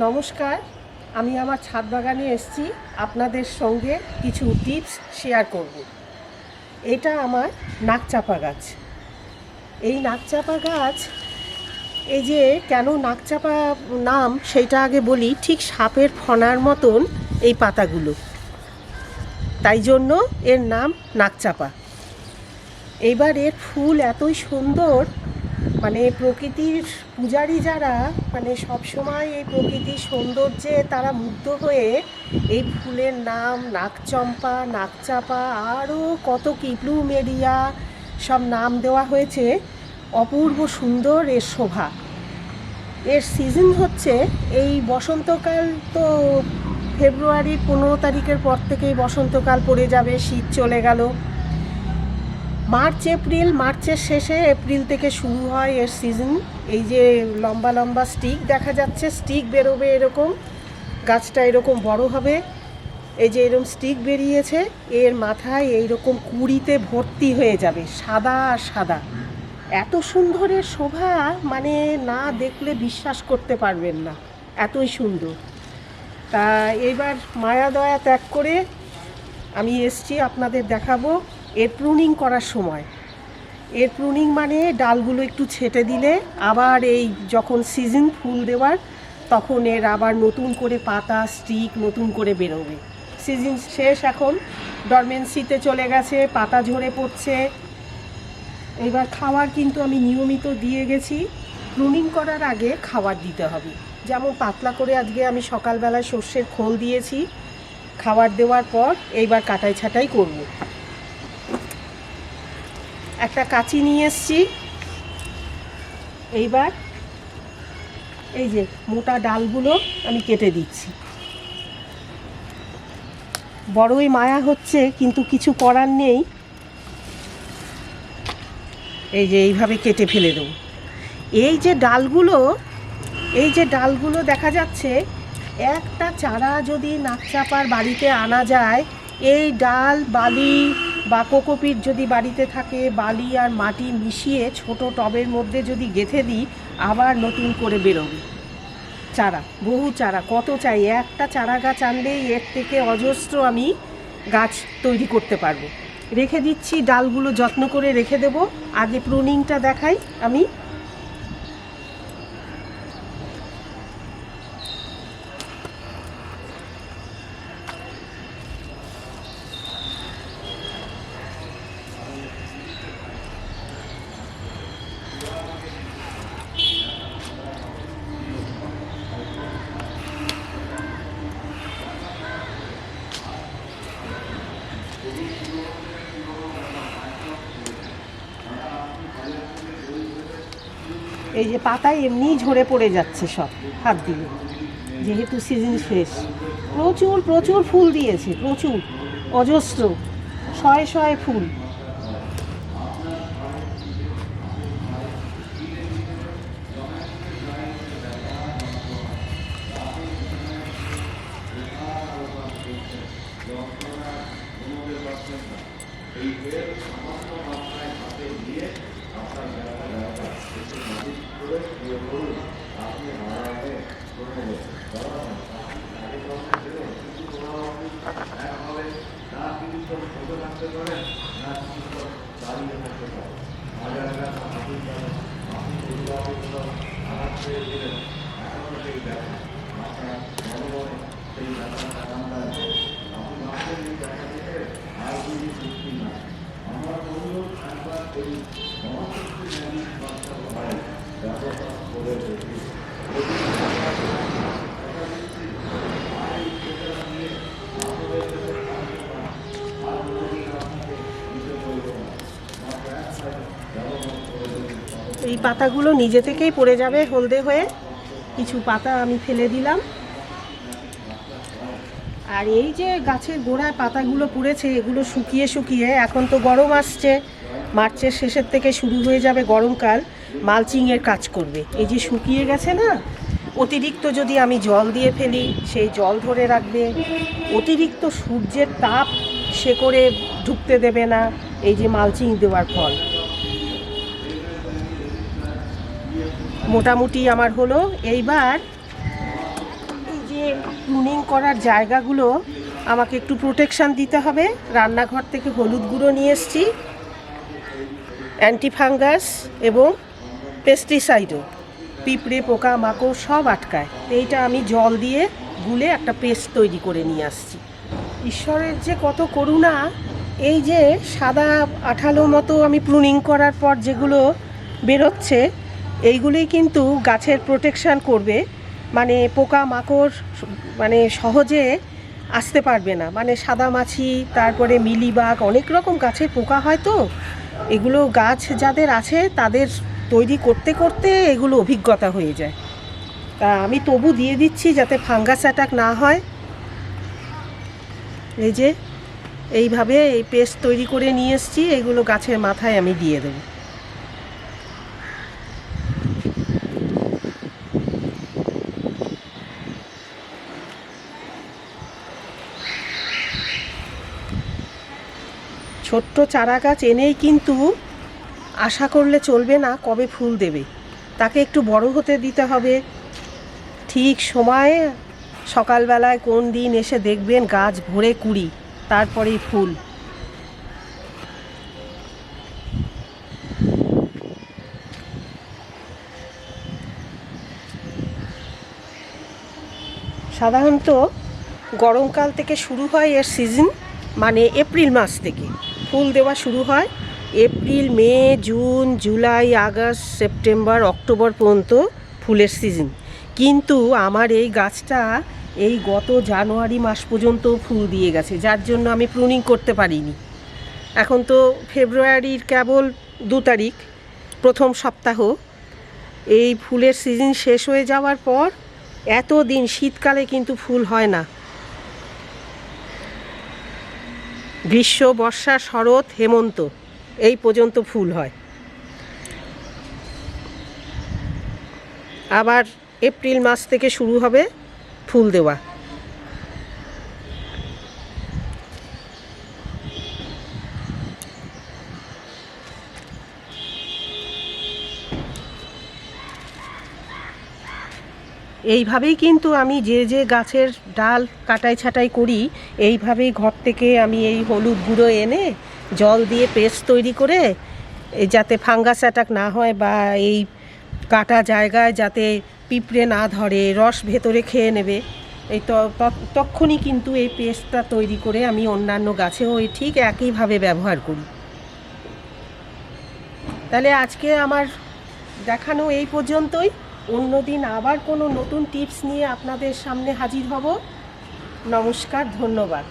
নমস্কার, আমি আমার ছাদ বাগানে এসেছি আপনাদের সঙ্গে কিছু টিপস শেয়ার করব। এটা আমার নাকচাপা গাছ। এই নাকচাপা গাছ, এই যে কেন নাকচাপা নাম সেইটা আগে বলি। ঠিক সাপের ফণার মতন এই পাতাগুলো, তাই জন্য এর নাম নাকচাপা। এইবার এর ফুল এতই সুন্দর, মানে প্রকৃতির পূজারী যারা, মানে সবসময় এই প্রকৃতির সৌন্দর্যে তারা মুগ্ধ হয়ে এই ফুলের নাম নাকচম্পা, নাকচাপা, আরও কত কি প্লুমেরিয়া সব নাম দেওয়া হয়েছে। অপূর্ব সুন্দর এর শোভা। এর সিজন হচ্ছে এই বসন্তকাল। তো ফেব্রুয়ারির 15 তারিখের পর থেকেই বসন্তকাল পড়ে যাবে, শীত চলে গেল। মার্চের শেষে এপ্রিল থেকে শুরু হয় এর সিজন। এই যে লম্বা লম্বা স্টিক দেখা যাচ্ছে, স্টিক বেরোবে এরকম, গাছটা এরকম বড় হবে। এই যে এরকম স্টিক বেরিয়েছে, এর মাথায় এইরকম কুঁড়িতে ভর্তি হয়ে যাবে, সাদা আর সাদা। এত সুন্দরের শোভা, মানে না দেখলে বিশ্বাস করতে পারবেন না, এতই সুন্দর। তা এবার মায়া দয়া ত্যাগ করে আমি এসছি আপনাদের দেখাবো এর প্রুনিং করার সময়। এর প্রুনিং মানে ডালগুলো একটু ছেটে দিলে আবার এই যখন সিজন ফুল দেওয়ার, তখন এর আবার নতুন করে পাতা স্টিক নতুন করে বেরোবে। সিজন শেষ, এখন ডরমেন্সিতে চলে গেছে, পাতা ঝরে পড়ছে। এবার খাবার কিন্তু আমি নিয়মিত দিয়ে গেছি। প্রুনিং করার আগে খাবার দিতে হবে, যেমন পাতলা করে আজকে আমি সকালবেলায় সর্ষের খোল দিয়েছি। খাবার দেওয়ার পর এইবার কাটাই ছাঁটাই করব। একটা কাঁচি নিয়ে এসছি। এইবার এই যে মোটা ডালগুলো আমি কেটে দিচ্ছি। বড়ই মায়া হচ্ছে, কিন্তু কিছু করার নেই। এই যে এইভাবে কেটে ফেলে দেবো। এই যে ডালগুলো দেখা যাচ্ছে, একটা চারা যদি নাকচাপার বাড়িতে আনা যায়, এই ডাল বালি বা কোকোপিট যদি বাড়িতে থাকে, বালি আর মাটি মিশিয়ে ছোট টবের মধ্যে যদি গেঁথে দিই, আবার নতুন করে বেরোবে চারা। বহু চারা, কত চাই, একটা চারা গাছ আনলেই এর থেকে অজস্র আমি গাছ তৈরি করতে পারবো। রেখে দিচ্ছি, ডালগুলো যত্ন করে রেখে দেব। আগে প্রুনিংটা দেখাই আমি। এই যে পাতায় এমনিই ঝরে পড়ে যাচ্ছে সব হাত দিয়ে, যেহেতু সিজন শেষ। প্রচুর প্রচুর ফুল দিয়েছে, প্রচুর, অজস্র, শয়ে শয়ে ফুল। এই পাতাগুলো নিজে থেকেই পড়ে যাবে হলদে হয়ে। কিছু পাতা আমি ফেলে দিলাম। আর এই যে গাছের গোড়ায় পাতাগুলো পড়েছে, এগুলো শুকিয়ে শুকিয়ে, এখন তো গরম আসছে, মার্চের শেষের থেকে শুরু হয়ে যাবে গরমকাল, মালচিংয়ের কাজ করবে। এই যে শুকিয়ে গেছে না, অতিরিক্ত যদি আমি জল দিয়ে ফেলি, সেই জল ধরে রাখবে। অতিরিক্ত সূর্যের তাপ সে করে ঢুকতে দেবে না, এই যে মালচিং দেওয়ার ফল। মোটামুটি আমার হলো। এইবার যে প্রুনিং করার জায়গাগুলো আমাকে একটু প্রোটেকশান দিতে হবে। রান্নাঘর থেকে হলুদ গুঁড়ো নিয়ে এসেছি, অ্যান্টিফাঙ্গাস এবং পেস্টিসাইডও, পিঁপড়ে পোকা মাকড় সব আটকায়। এইটা আমি জল দিয়ে গুলে একটা পেস্ট তৈরি করে নিয়ে আসছি। ঈশ্বরের যে কত করুণা, এই যে সাদা আঠালো মতো আমি প্রুনিং করার পর যেগুলো বেরোচ্ছে, এইগুলোই কিন্তু গাছের প্রোটেকশান করবে। মানে পোকা মাকড় মানে সহজে আসতে পারবে না। মানে সাদা মাছি, তারপরে মিলিবাগ, অনেক রকম গাছের পোকা হয়। তো এগুলো গাছ যাদের আছে তাদের তৈরি করতে করতে এগুলো অভিজ্ঞতা হয়ে যায়। তা আমি তবু দিয়ে দিচ্ছি যাতে ফাঙ্গাস অ্যাটাক না হয়। এই যে এইভাবে এই পেস্ট তৈরি করে নিয়ে এসেছি, এগুলো গাছের মাথায় আমি দিয়ে দেবো। ছোট্ট চারা গাছ এনেই কিন্তু আশা করলে চলবে না কবে ফুল দেবে, তাকে একটু বড় হতে দিতে হবে। ঠিক সময়ে সকালবেলায় কোন দিন এসে দেখবেন গাছ ভরে কুড়ি, তারপরেই ফুল। সাধারণত গরমকাল থেকে শুরু হয় এর সিজন, মানে এপ্রিল মাস থেকে ফুল দেওয়া শুরু হয়। April, May, June, July, August, September, October পর্যন্ত ফুলের সিজন। কিন্তু আমার এই গাছটা এই গত জানুয়ারি মাস পর্যন্ত ফুল দিয়ে গেছে, যার জন্য আমি প্রুনিং করতে পারিনি। এখন তো ফেব্রুয়ারির কেবল 2 তারিখ, প্রথম সপ্তাহ। এই ফুলের সিজন শেষ হয়ে যাওয়ার পর এত দিন শীতকালে কিন্তু ফুল হয় না। গ্রীষ্ম, বর্ষা, শরৎ, হেমন্ত এই পর্যন্ত ফুল হয়। আবার এপ্রিল মাস থেকে শুরু হবে ফুল দেওয়া। এইভাবেই কিন্তু আমি যে গাছের ডাল কাটাই ছাঁটাই করি, এইভাবেই ঘর থেকে আমি এই হলুদ গুঁড়ো এনে জল দিয়ে পেস্ট তৈরি করে, যাতে ফাঙ্গাস অ্যাটাক না হয় বা এই কাটা জায়গায় যাতে পিঁপড়ে না ধরে, রস ভেতরে খেয়ে নেবে, এই তখনই কিন্তু এই পেস্টটা তৈরি করে আমি অন্যান্য গাছেও এই ঠিক একইভাবে ব্যবহার করি। তাহলে আজকে আমার দেখানো এই পর্যন্তই। অন্যদিন আবার কোনো নতুন টিপস নিয়ে আপনাদের সামনে হাজির হব। নমস্কার, ধন্যবাদ।